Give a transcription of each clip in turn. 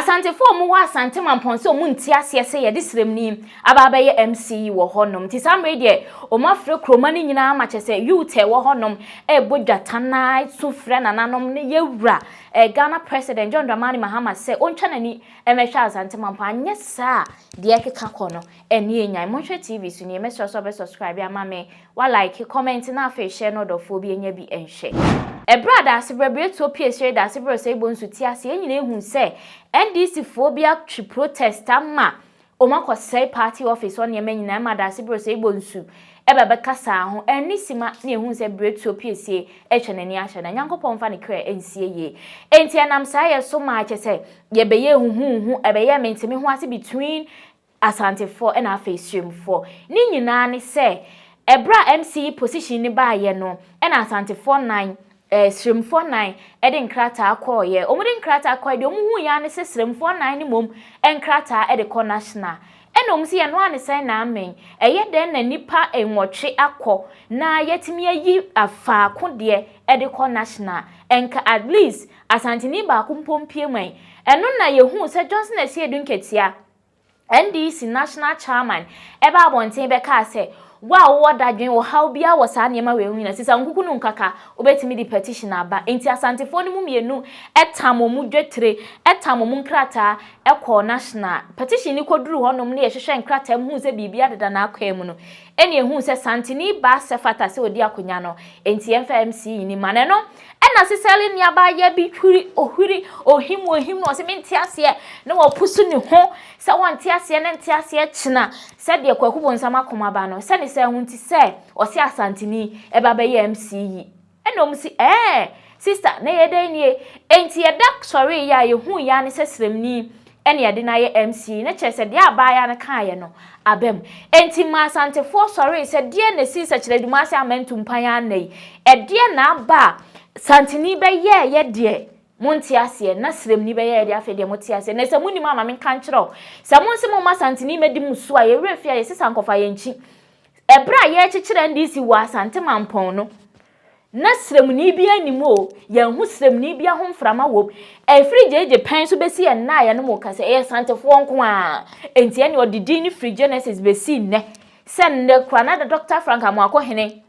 Asante for mu wa Asante Mampong so mu ntiase se ye disrem ni aba ye MCE wo honom ti sam de o mafre kroma ni nyina ma chese youth e wo honom e bodwatana su frɛ nananom ne yewura Ghana President John Dramani Mahama se ontwanani emehwa Asante Mampong anye sa de ekeka kono eni enyan monhwe TV so ni emesro so be subscribe ama me wa like comment na afa share no dofo bi enya bi enhwe brother asibrebre to PSA da asibro se bonsu ti ase enyina ehun se NDC phobia tri protest ama omakosai party office on ye menyina ma da asibro se bonsu ebebe kasa ho enisima na ehun se breto PSA ehwenani ahwe na nyankopon fa ne kra ensie ye enti anam sa ye so ma che se ye beye huhu ebeye mentimi ho ase between Asante 4 and Afesium 4 ni nyina ne se ebra MCE position ni ba ye no and Asante 49 Srim 49 ede nkrata akoye omudi nkrata akoye de omuhu ya ne se Srim 49 ni mom enkrata ede ko national enom si ye no ane sai na amen eye den na nipa enwotwe akọ na yetimi ayi afa akode ede ko national enka at least Asante ni ba kumpompie man eno na yehu se Johnson esi edunketia NDC national chairman eba abonten be ka se wa wo dadwen wo how bia wo sa niema we hu na sisa nkuku nu nkaka obetimi di petition aba enti Asante fo ni mu mienu etamo mu dwetre etamo mu nkrata ekọ national petition ni koduru honom na ye hwehwe nkrata mu se bibia deda na akwemu no eni ehu se Santini ba se fata se odi akonya no enti MCE ni mane no ena siseli ni aba ye bi twiri ohim no se mentiase na wo pusu ni ho se wontiase na ntiase china se de kwakubo nsama koma ba no se ni se hunti se o se Asantini eba be ye MCE enom si sister na ye den nie enti ye dak sorry ya ye hu ya ne se sremni ene ye de na ye MCE na che se de aba ya na kan ye no abem enti ma Asante for sorry se de na si se kire duma se amentum pan ya nei e de na aba Santini be ye de montiase na sremni be ye de afa de montiase na se muni mama men kan kiro se monse mo ma Santini medi musu a ye refia ye sisa nkofa ye nchi ebra ye kikire ndisi wa Asante Mampong no na sremni bia nimo ye hu sremni bia ho mframa wo frige pen so besi ye na ye no mo ka se e Asante fo nko a enti ene odidi ni free genesis besi ne se ne kra na Dr. Frank Amwako hene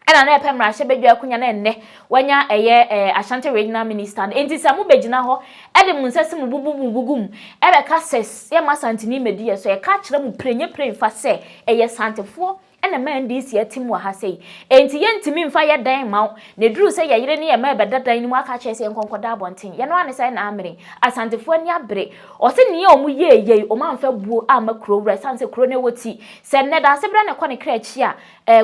ena na epemra hye bedwa akunya na enne wanya eye Asante regional minister enti samu begina ho ede mu nsese mu bubum ebe ka ses ye ma Santini medi ye so ye ka kire mu prenye fa se eye Asantefo ena ma ndisi atim wa ha sei enti ye ntimi mfa ye dan ma ne duru se ye yire ne ye ma bedadan ni mu aka kire se nkonkoda abonten ye no ane sai na amere Asantefo ani abre o se ne ye omu ye o ma mfa buo ama kro wura sanse kro ne woti se ne da se bra ne kɔ ne kra chi a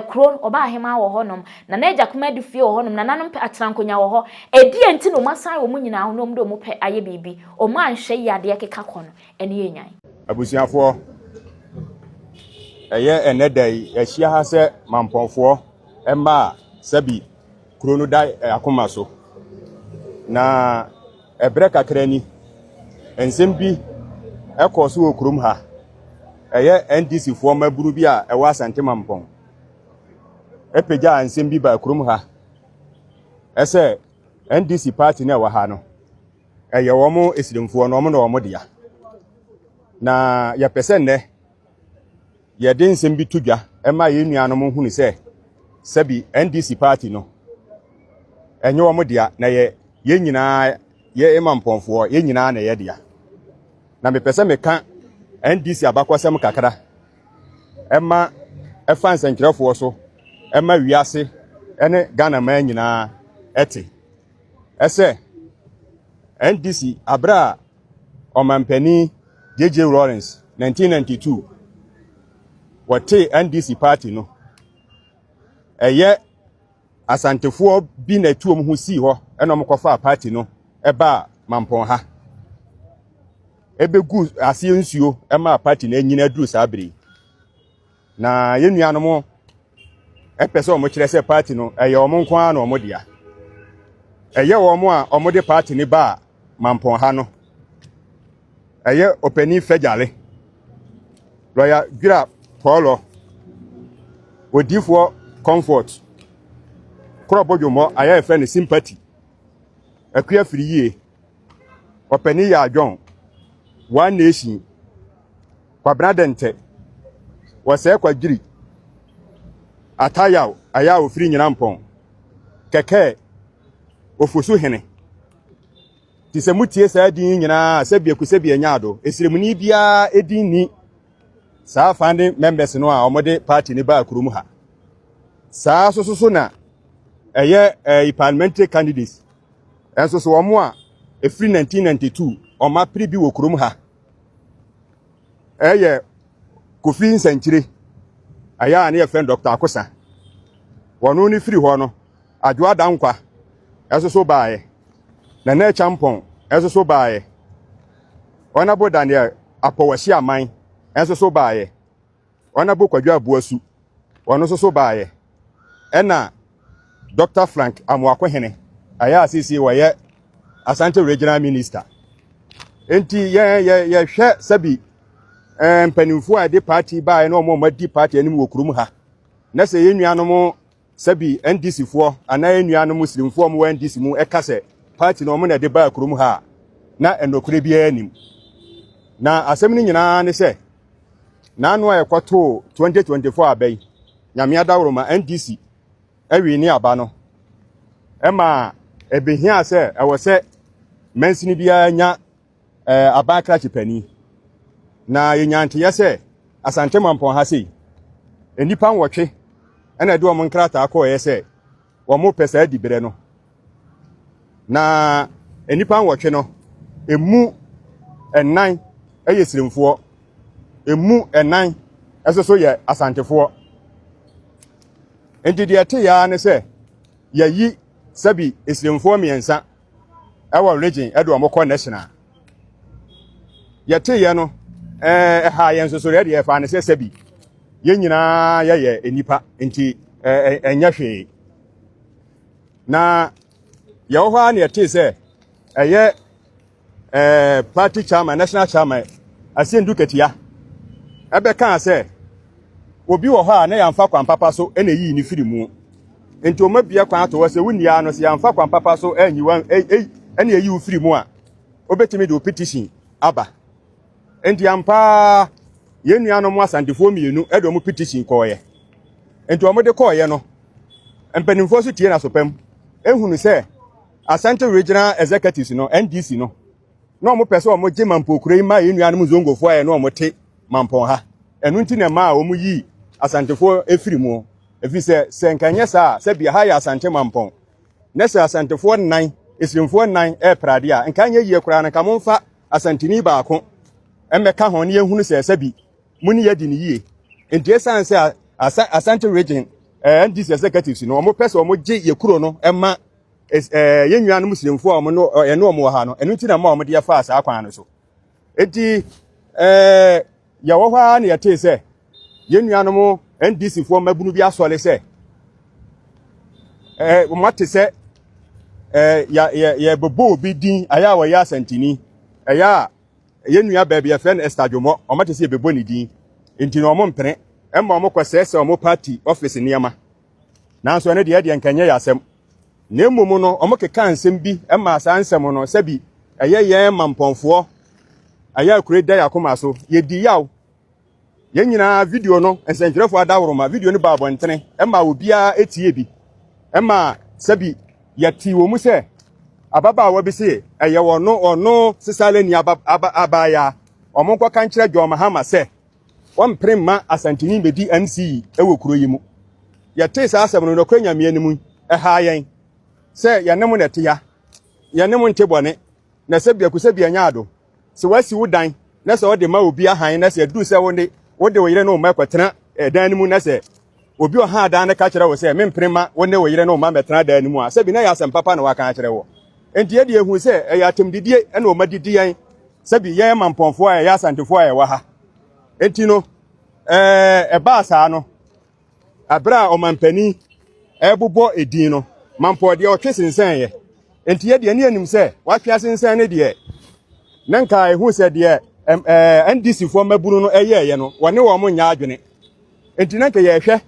kro oba ahema wo honom na na eja kuma du fie wo honom na nanom pe atrankonya wo ho edi enti no masan wo mu nyina ho nom do mu pe aye bibi o ma nhwe yi ade keka kɔ no ene ye nyan abusiafo eye enedai ehia ha se Mampongfo emba sabi krono dai akoma so na ebre kakra ni ensem bi ekoso wo krom ha eye NDC fo maburu bi a ewa Asante Mampong epeja ensem bi ba krom ha ese NDC party na wa ha no eye wo mo esirimfo no mo na wo mo dia na ya pese ne ye den nsem bi tudwa ema ye nuanom hu ni se sabi NDC party no enye wo mo dia na ye nyina ye Mampongfo ye nyina na ye dia na me pese me ka NDC abakwasem kakra ema efa nsenkrefo so ema wiase ene Ghana ma nyina ete ese NDC abra omampani JJ Lawrence 1992 wote NDC party no eye Asantefo bi na tuom hu si ho ena omkofa party no eba Mampong ha ebegu ase nsuo ema party na nyina duru sabri na yenuanom epese omo kire se party no eye omo nko a na omo dia eye omo a omo de party ni ba Mampong ha no eye openi fejale lawyer gira Paulo odifo comfort krobojomo aya friend sympathy akua firi yie openi ya adwon one nation kwabradente wase kwadwiri atayaw ayaw ofiri nyina Mampong keke ofusu hene ti se mutie saa din nyina se bia kusebia nyaado esiremuni bia edin ni saa fande members no a omode party ni ba kurum ha saa so na parliamentary candidates enso so omo a efiri 1992 oma pribi wo kurum ha Kofi Nsankyire aya ne friend Dr. Akosa wono ni firi ho no adwo dankwa eso baaye na champon eso baaye ona bo Daniel apowahye aman eso baaye ona bo kwadwo abuasu wono so baaye ena Dr. Frank Amwakohene aya asisi woye Asante regional minister enti ye hwe sabi mpanimfo a de party ba na omo madi party anim wo kurum ha na se yenuanom sabi NDC fo ana yenuanom muslimfo mo NDC mu ekase party no omo na de ba kurum ha na enokure bia anim na asem ni nyina ne se na anu ayekwato 2024 abai nyame adawroma NDC awi ni aba no ema ebehia se ewose mansini bia nya abakra chipani na yenyante yese Asante Mampong ha sei enipa nwotwe ena de omo nkrata akọ yese omo pesa adibere no na enipa nwotwe no emu enan eyesiremfo emu enan esoso ye asantefo enti de ate ya ne se yayi sabi esiremfo miensa ewa region edo omo kọ national yate ye no ha yenso so re de fa ne se sabi ye nyina ye enipa enti enya hwe na ye ho ha ne yate se party chairman national chairman Asendu Ketia ebe kan se obi wo ha na yamfa kwan papa so ene yi ni firi mu enti o mabia kwan to se wunia no se yamfa kwan papa so enyi wan ene yi firi mu a obetimi de petition aba enti ampa yenua no mo asantefo mienu edo mo petition koye enti o mo de koye no empanimfo so tie na sopam ehunu se Asante regional executives no NDC no mo pese o mo je mampokure ma yenua no zongofo aye no mo te Mampong ha enu nti na ma o mo yi asantefo efiri mu efi se nkanye se bia ha ya Asante Mampong na se asantefo nan esrimfo nan prade a nkanye yie kura na ka mo mfa asantini baako emeka ho ne ehunu se bi muni yedi ni yie enti esan se Asante region NDC executives no mo pese o mo je ye kuro no ema yenua no muslimfo o mo no eno o mo ha no enu nti na ma o mo de fa asa akwan no so enti ya wo ha na yete se yenua no mo NDC fo mabunu bi asole se o mate se ya bobo bi din aya wo ya Asantini aya yenua ba bia friend estadwomo o mate se bebo ni din enti no mo mpene emma mo kwasese o mo party office niama nanso ne de nkanye ya asem na emum no o mo keka ansem bi emma asansem no sabi ye Mampongfo aya kure da yakoma so ye di yaw ye nyina video no ensenjrefo adawroma video ni ba abonten emma obia etie bi emma sabi yati wo mu se ababa wa bi se eye ono sesale ni abaya omonko kan kire John Mahama se won premma Asantini bedi MCE ewo kuro yi mu yate sa asem no kwanya me animu ha yen se yanem na te ya yanem ntebone na sabia kusabia nyaado se wasi wudan na se ode ma obi ahan na se du se wonde wode woyire no ma kwatena dan mu na se obi o ha dan na ka kire wo se memprema wonde woyire no ma metena dan mu a sabi na ya asem papa na waka kire wo enti ye de ehu se ya atemdidie na o madidi yan sabi ye Mampongfo a ya Asantefo a wa ha enti no ba sa no abra o mampani ebubo edin no Mampong de o twesensen ye enti ye de ne anim se wa twesensen ne de nanka ehu se de NDC fo mabunu no ye no wone wo mo nya adwene enti nanka ye hwe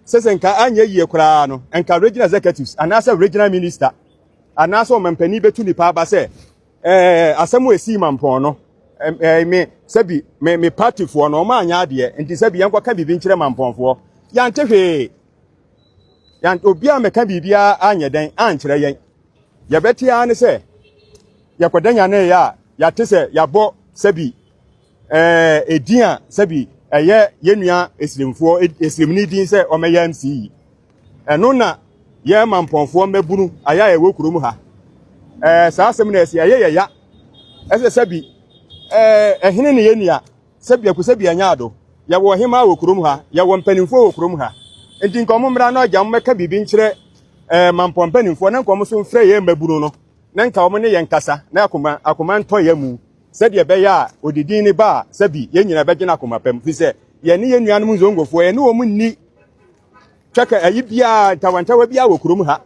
sesenka anya yie kura no enka regional executives anasa regional minister anasa o mampani betu nipa aba se asemu esi Mampong no me sabi me party for no ma anya ade enti sabi yankwa ka bibi nkyere mamponfo yante hwe yan obi a meka bibia anya den ankyere yen ya beti ya ne se yakwadanya ne ya te se yabo sabi edin a sabi eye yenua eslimfo eslimni din se o meya MCE eno na ye mamponfo mebunu aya ewo kurom ha saa asem na esi eye ya ese sabi ehene ne yenua sabi akusabi anya ado ya wo hema wo kurom ha ya wo mpanimfo wo kurom ha enti nkomo mra na oja mmeka bibi nkyere mampon mpanimfo na nkomo so mfre ye mabunu no na nka omo ne ye nkasa na akoma nto ya mu sɛdeɛ bɛyɛ a odidin ne ba sabi yenyina bɛgye akoma pam fi sɛ ye ne yenuanom nzongofo ye ne wo mu ni twaka ayi bia tawantawa bia wo kurom ha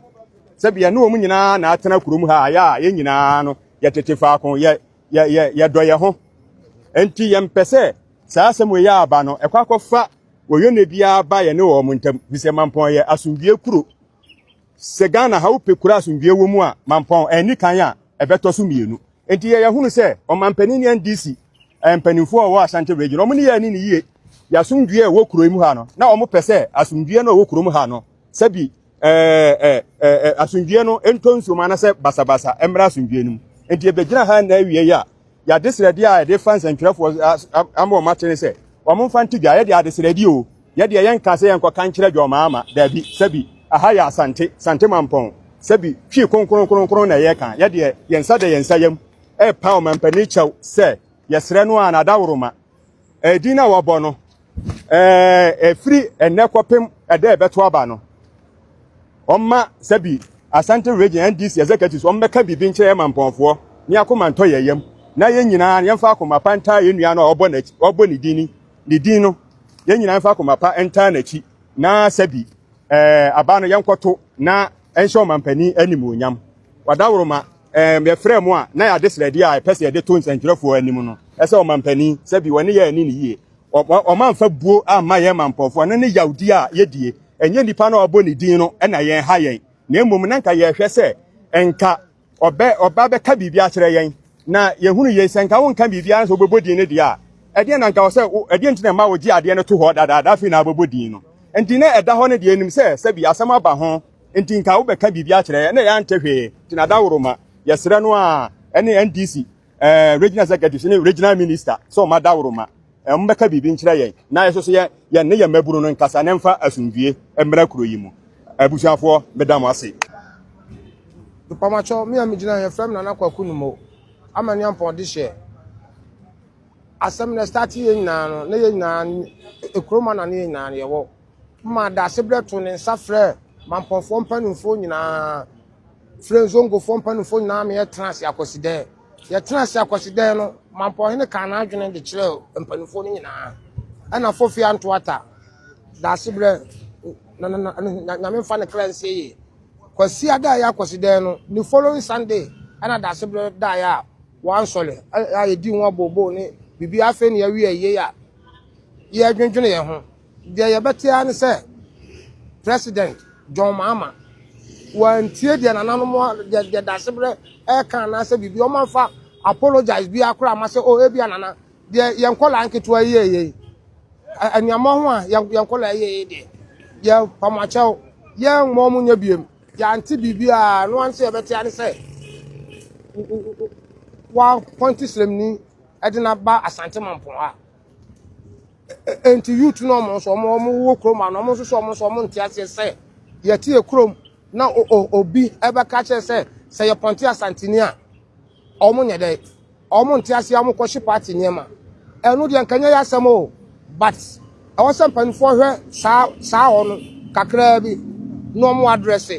sabi ye ne wo mu nyina na atena kurom ha ya yenyina no ye tetefa kon ye dɔye ho enti ye mpɛsɛ saa asɛm we ya aba no ɛkwa akɔfa wo yone bia ba ye ne wo mu ntam fi sɛ mampon ye asomdue kuro sɛ Ghana ha wo pekura asomdue wo mu a mampon ani kan a ɛbɛtɔ so mienu enti ya hunu se o mampani ni NDC empanifo o Asante region o mu ni ya ni yie ya sundue wo kuro mu ha no na o mu pese asundue no wo kuro mu ha no sabi asundue no entonso ma na se basabasa emra asundue no enti e begina ha na awie ya desredi a de fans antwerefo amo ma tene se o mu fanti bia ya de adesredi o ya de yen ka se yen ko kan kire dwo maama dabi sabi aha ya Asante Mampong sabi twi kronkron na ye kan ya de yensa de yensa yam pa o mampani chaw se yesre no ana dawroma dina wobo no free enekopem ede beto aba no omma sabi Asante region NDC executives ommeka bibi nkyere mamponfo ni akoma nto yeyam na yenyina yemfa akoma panta yenua no obo ni dini ni din no yenyina yemfa akoma pa enta na chi na sabi aba no yenkoto na enhye mampani animonyam wadawroma me frɛ mu a na ya desredi a pese de tons entwerefo anim no ɛsɛ o mampani sabi woni ya ani ne yie o manfa buo ama ye mampofo no ne yaudi a yedie enye nipa na obɔ ne din no ɛna yɛn ha yɛn na emom na nka ye hwɛ sɛ enka oba be ka bibia kyerɛ yɛn na yehunu yɛn sɛ nka wonka bibia so obɔbɔ din ne dia ɛdeɛ na nka wo sɛ ɛdeɛ ntine ma wo gi ade ne to hɔ dada fi na obɔbɔ din no enti na ɛda hɔ ne de anim sɛ sabi asɛm aba ho enti nka wo be ka bibia kyerɛ na yɛn antehwe tina dawroma yesre no a ene NDC regional secretary ne regional minister so ma dawroma mbeka bibi nkyere yen na yeso so ye ne ye maburu no nkasa ne mfa asundue emra kuro yi mu abusuafo medam ase pamacho me amigina ye frem na nakwaku numo amani ampon de hye asem na start ye nyina no na ye nyina ekroma na ne nyina ye wo ma da sebreto ne nsafre mamponfo mpanumfo nyina frenzongo fompanufo na me trans yakoside ye trans yakoside no mampo hene kana adwene de kire mpanufo ni nyina ana fofi anto ata da sibre na me fa ne cleanse yi kwasi ada ya yakoside no ni following Sunday ana da sibre da ya wan sole ya edi won bobo ni bibi afa ne ya wi ye ya ye adwendwene ye ho de ye betia ne se President John Mahama wantie de nananom de dasebre kan na se bibi o manfa apologize bi akura ma se o ebi anana de yenkola anketo ayeye anyama ho a yenkola ayeye de ye pamacho ye nmo mu nya biem ya anti bibi a no anse ebeti ane se wa point slemni edina ba Asante Mampong a enti youth no mo so mo wo kroma no mo so mo ntiase se ye tie krom na obi ebe ka che se ye ponti Asantini a omo nye de omo ntiase am kwhye party niema enu de nkanya ya asem o but awasem panfo hwe saa ono kakra bi no mo address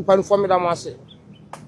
panfo me da mo ase